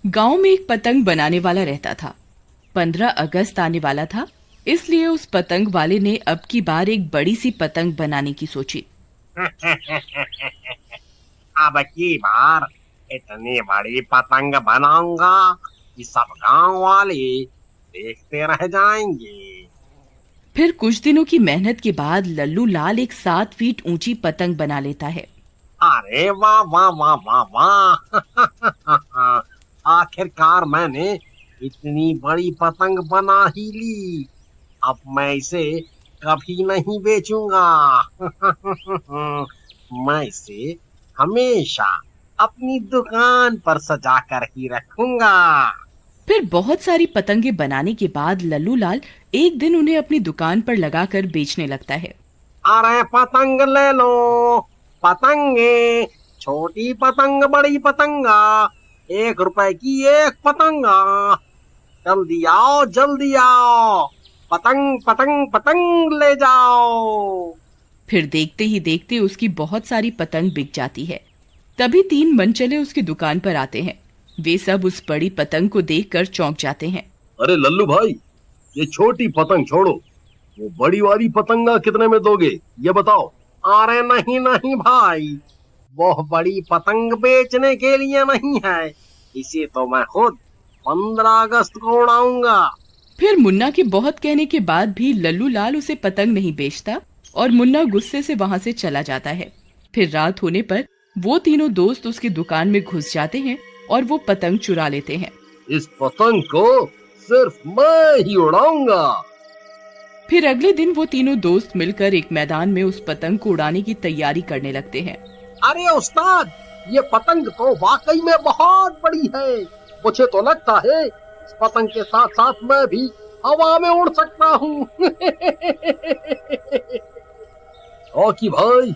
गांव में एक पतंग बनाने वाला रहता था। 15 अगस्त आने वाला था, इसलिए उस पतंग वाले ने अब की बार एक बड़ी सी पतंग बनाने की सोची। अब की बार इतनी बड़ी पतंग बनाऊंगा कि सब गांव वाले देखते रह जाएंगे। फिर कुछ दिनों की मेहनत के बाद लल्लू लाल एक 7 फीट ऊंची पतंग बना लेता है। अरे वाह वाह वाह वाह वाह! आखिरकार मैंने इतनी बड़ी पतंग बना ही ली। अब मैं इसे कभी नहीं बेचूंगा। मैं इसे हमेशा अपनी दुकान पर सजा कर ही रखूंगा। फिर बहुत सारी पतंगे बनाने के बाद लल्लू लाल एक दिन उन्हें अपनी दुकान पर लगाकर बेचने लगता है। अरे पतंग ले लो, पतंगे, छोटी पतंग बड़ी पतंगा, 1 रुपए की एक पतंगा। जल्दी आओ जल्दी आओ, पतंग पतंग पतंग ले जाओ। फिर देखते ही देखते उसकी बहुत सारी पतंग बिक जाती है। तभी 3 मनचले उसकी दुकान पर आते हैं। वे सब उस बड़ी पतंग को देखकर चौंक जाते हैं। अरे लल्लू भाई, ये छोटी पतंग छोड़ो, वो बड़ी वाली पतंगा कितने में दोगे ये बताओ। अरे नहीं नहीं भाई, वो बड़ी पतंग बेचने के लिए नहीं है, इसे तो मैं खुद 15 अगस्त को उड़ाऊंगा। फिर मुन्ना के बहुत कहने के बाद भी लल्लू लाल उसे पतंग नहीं बेचता और मुन्ना गुस्से से वहां से चला जाता है। फिर रात होने पर वो तीनों दोस्त उसकी दुकान में घुस जाते हैं और वो पतंग चुरा लेते हैं। इस पतंग को सिर्फ मैं ही उड़ाऊंगा। फिर अगले दिन वो तीनों दोस्त मिलकर एक मैदान में उस पतंग को उड़ाने की तैयारी करने लगते हैं। अरे उस्ताद, ये पतंग तो वाकई में बहुत बड़ी है। मुझे तो लगता है इस पतंग के साथ साथ मैं भी हवा में उड़ सकता हूँ। ओकी भाई,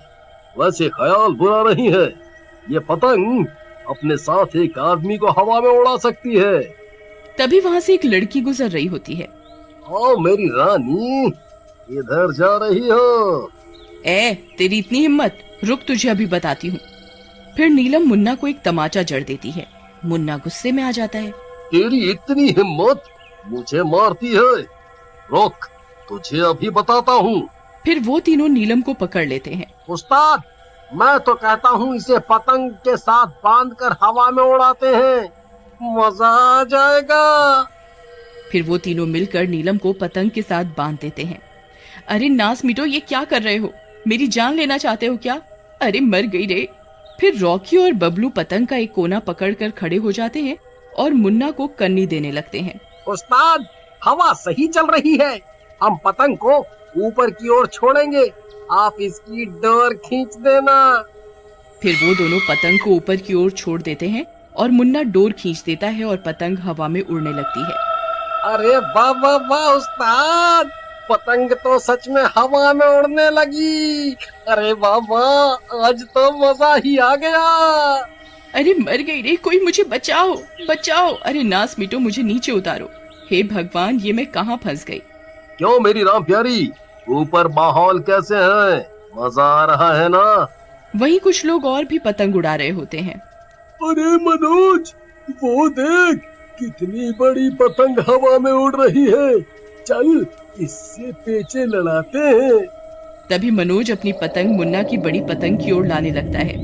वैसे ख्याल बुरा नहीं है। ये पतंग अपने साथ एक आदमी को हवा में उड़ा सकती है। तभी वहां से एक लड़की गुजर रही होती है। ओ मेरी रानी, इधर जा रही हो? तेरी इतनी हिम्मत, रुक तुझे अभी बताती हूँ। फिर नीलम मुन्ना को एक तमाचा जड़ देती है। मुन्ना गुस्से में आ जाता है। तेरी इतनी हिम्मत, मुझे मारती है? रुक, तुझे अभी बताता हूँ। फिर वो तीनों नीलम को पकड़ लेते हैं। उस्ताद, मैं तो कहता हूँ इसे पतंग के साथ बांधकर हवा में उड़ाते हैं, मजा आ जाएगा। फिर वो तीनों मिलकर नीलम को पतंग के साथ बांध देते हैं। अरे नास मिटो, ये क्या कर रहे हो? मेरी जान लेना चाहते हो क्या? अरे मर गई रे। फिर रॉकी और बबलू पतंग का एक कोना पकड़कर खड़े हो जाते हैं और मुन्ना को कन्नी देने लगते हैं। उस्ताद, हवा सही चल रही है, हम पतंग को ऊपर की ओर छोड़ेंगे, आप इसकी डोर खींच देना। फिर वो दोनों पतंग को ऊपर की ओर छोड़ देते हैं और मुन्ना डोर खींच देता है और पतंग हवा में उड़ने लगती है। अरे वाह वाह वाह उस्ताद, पतंग तो सच में हवा में उड़ने लगी। अरे वाह वाह, आज तो मजा ही आ गया। अरे मर गई रे, कोई मुझे बचाओ बचाओ। अरे नास मिटो, मुझे नीचे उतारो। हे भगवान, ये मैं कहाँ फंस गई। क्यों मेरी राम प्यारी, ऊपर माहौल कैसे है? मजा आ रहा है ना? वहीं कुछ लोग और भी पतंग उड़ा रहे होते हैं। अरे मनोज, वो देख, कितनी बड़ी पतंग हवा में उड़ रही है। चल इससे पेचे लड़ाते हैं। तभी मनोज अपनी पतंग मुन्ना की बड़ी पतंग की ओर लाने लगता है।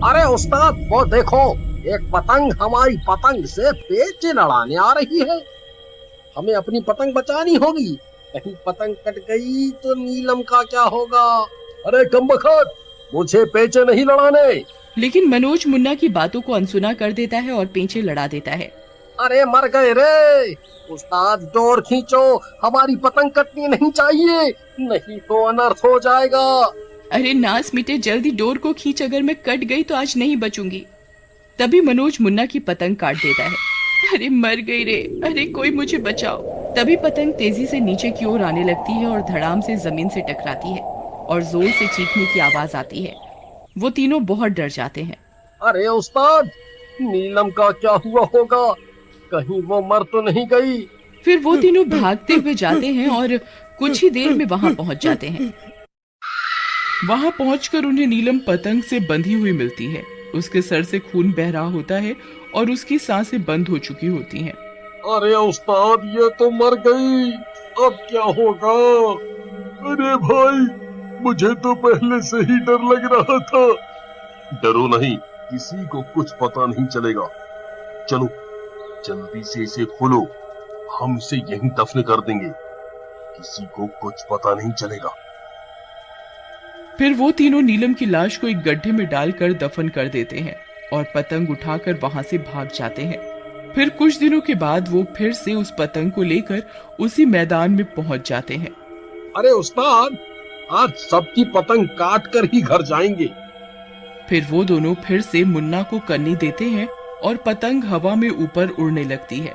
अरे उस्ताद, वो देखो, एक पतंग हमारी पतंग से पेचे लड़ाने आ रही है। हमें अपनी पतंग बचानी होगी, कहीं पतंग कट गई तो नीलम का क्या होगा? अरे कमबख्त, मुझे पेचे नहीं लड़ाने। लेकिन मनोज मुन्ना की बातों को अनसुना कर देता है और पेंचे लड़ा देता है। अरे मर गए रे। उस्ताद, डोर खींचो, हमारी पतंग कटनी नहीं चाहिए, नहीं तो अनर्थ हो जाएगा। अरे नास मिटे, जल्दी डोर को खींच, अगर मैं कट गई तो आज नहीं बचूंगी। तभी मनोज मुन्ना की पतंग काट देता है। अरे मर गई रे, अरे कोई मुझे बचाओ। तभी पतंग तेजी से नीचे की ओर आने लगती है और धड़ाम से जमीन से टकराती है और जोर से चीखने की आवाज आती है। वो तीनों बहुत डर जाते हैं। अरे उस्ताद, नीलम का क्या हुआ होगा? कहीं वो मर तो नहीं गई? फिर वो तीनों भागते हुए जाते हैं और कुछ ही देर में वहां पहुंच जाते हैं। वहां पहुंचकर उन्हें नीलम पतंग से बंधी हुई मिलती है। उसके सर से खून बह रहा होता है और उसकी सांसें बंद हो चुकी होती हैं। अरे उस्ताद, ये तो मर गई, अब क्या होगा? अरे भाई, मुझे तो पहले से ही डर लग रहा था। डरो नहीं, किसी को कुछ पता नहीं चलेगा। चलो जल्दी से इसे खोलो, हम इसे यहीं दफन कर देंगे, किसी को कुछ पता नहीं चलेगा। फिर वो तीनों नीलम की लाश को एक गड्ढे में डालकर दफन कर देते हैं और पतंग उठाकर वहां से भाग जाते हैं। फिर कुछ दिनों के बाद वो फिर से उस पतंग को लेकर उसी मैदान में पहुंच जाते हैं। अरे उस्ताद, आज सबकी पतंग काट कर ही घर जाएंगे। फिर वो दोनों फिर से मुन्ना को कन्नी देते हैं और पतंग हवा में ऊपर उड़ने लगती है।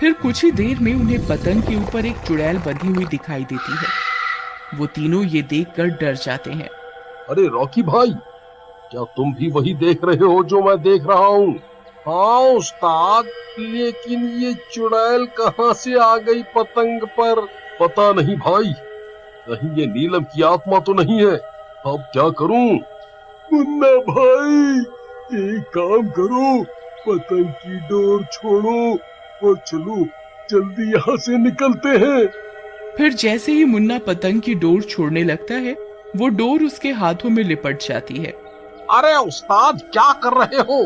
फिर कुछ ही देर में उन्हें पतंग के ऊपर एक चुड़ैल बंधी हुई दिखाई देती है। वो तीनों ये देखकर डर जाते हैं। अरे रॉकी भाई, क्या तुम भी वही देख रहे हो जो मैं देख रहा हूँ? हाँ उस्ताद, लेकिन ये चुड़ैल कहाँ से आ गई पतंग पर? पता नहीं भाई, कहीं ये नीलम की आत्मा तो नहीं है। अब क्या करूं? मुन्ना भाई, एक काम करो, पतंग की डोर छोड़ो और चलो जल्दी यहाँ से निकलते हैं। फिर जैसे ही मुन्ना पतंग की डोर छोड़ने लगता है, वो डोर उसके हाथों में लिपट जाती है। अरे उस्ताद, क्या कर रहे हो?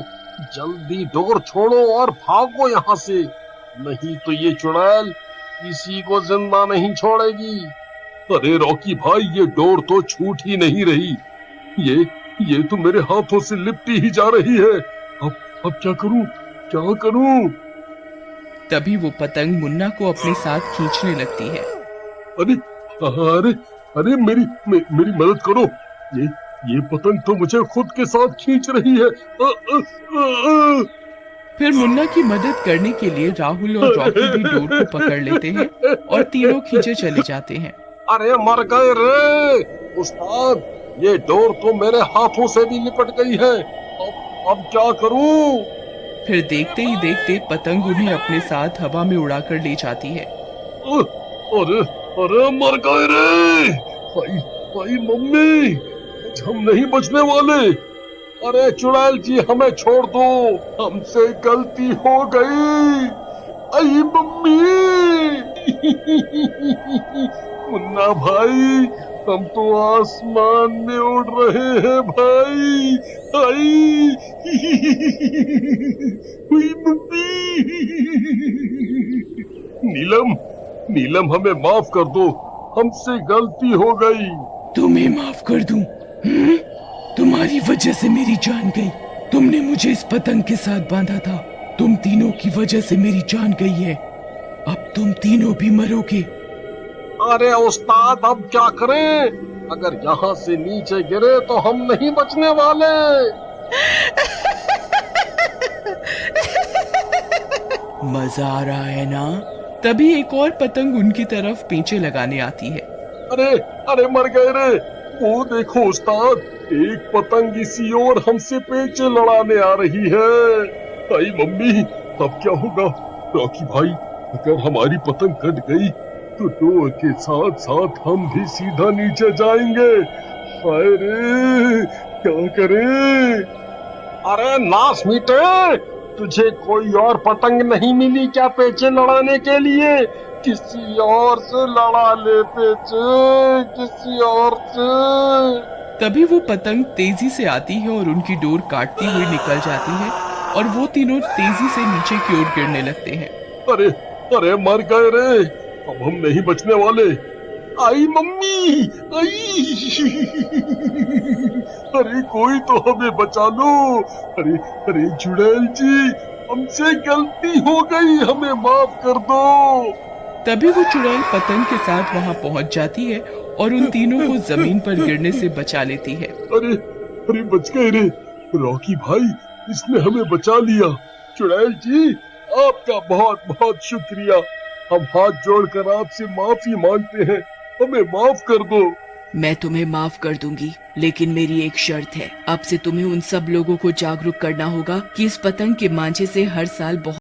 जल्दी डोर छोड़ो और भागो यहाँ से, नहीं तो ये चुड़ैल किसी को जिंदा नहीं छोड़ेगी। अरे रॉकी भाई, ये डोर तो छूट ही नहीं रही, ये तो मेरे हाथों से लिपटी ही जा रही है। अब क्या करूं, क्या करूं? तभी वो पतंग मुन्ना को अपने साथ खींचने लगती है। अरे मेरी मदद करो, ये पतंग तो मुझे खुद के साथ खींच रही है। फिर मुन्ना की मदद करने के लिए राहुल और रॉकी भी डोर को पकड़ लेते हैं और तीनों खींचे चले जाते हैं। अरे मर गए रे उस्ताद, ये डोर तो मेरे हाथों से भी लिपट गई है। अब क्या करूं? फिर देखते ही देखते पतंग उन्हें अपने साथ हवा में उड़ाकर ले जाती है। अरे मर गए रे भाई मम्मी, हम नहीं बचने वाले। अरे चुड़ैल जी, हमें छोड़ दो, हमसे गलती हो गई। आई मम्मी। मुन्ना भाई, हम तो आसमान में उड़ रहे हैं भाई। आई हुई मम्मी। नीलम हमें माफ कर दो, हमसे गलती हो गई। तुम्हें माफ कर दूं? तुम्हारी वजह से मेरी जान गई। तुमने मुझे इस पतंग के साथ बांधा था। तुम तीनों की वजह से मेरी जान गई है। अब तुम तीनों भी मरोगे। अरे उस्ताद, अब क्या करें? अगर यहाँ से नीचे गिरे तो हम नहीं बचने वाले। मजा आ रहा है ना? तभी एक और पतंग उनकी तरफ पीछे लगाने आती है। अरे मर गए रे। वो देखो उस्ताद, एक पतंग इसी ओर हमसे पेचे लड़ाने आ रही है। आई मम्मी, अब क्या होगा? रॉकी भाई, अगर हमारी पतंग कट गई तो डोर के साथ साथ हम भी सीधा नीचे जाएंगे। हाय रे, क्या करें? अरे नास मीटे, तुझे कोई और पतंग नहीं मिली क्या पेचे लड़ाने के लिए? किसी और से लड़ा ले पेचे, किसी और से। तभी वो पतंग तेजी से आती है और उनकी डोर काटती हुई निकल जाती है और वो तीनों तेजी से नीचे की ओर गिरने लगते हैं। अरे मर गए रे, अब हम नहीं बचने वाले। आई मम्मी, आई। अरे कोई तो हमें बचा लो। अरे चुड़ैल जी, हमसे गलती हो गई, हमें माफ कर दो। तभी वो चुड़ैल पतंग के साथ वहां पहुंच जाती है और उन तीनों को जमीन पर गिरने से बचा लेती है। अरे बच गए रे। रॉकी भाई, इसने हमें बचा लिया। चुड़ैल जी, आपका बहुत बहुत शुक्रिया। हम हाथ जोड़कर आपसे माफी मांगते हैं, हमें माफ कर दो। मैं तुम्हें माफ कर दूंगी, लेकिन मेरी एक शर्त है। अब से तुम्हें उन सब लोगों को जागरूक करना होगा कि इस पतंग के मांझे से हर साल बहुत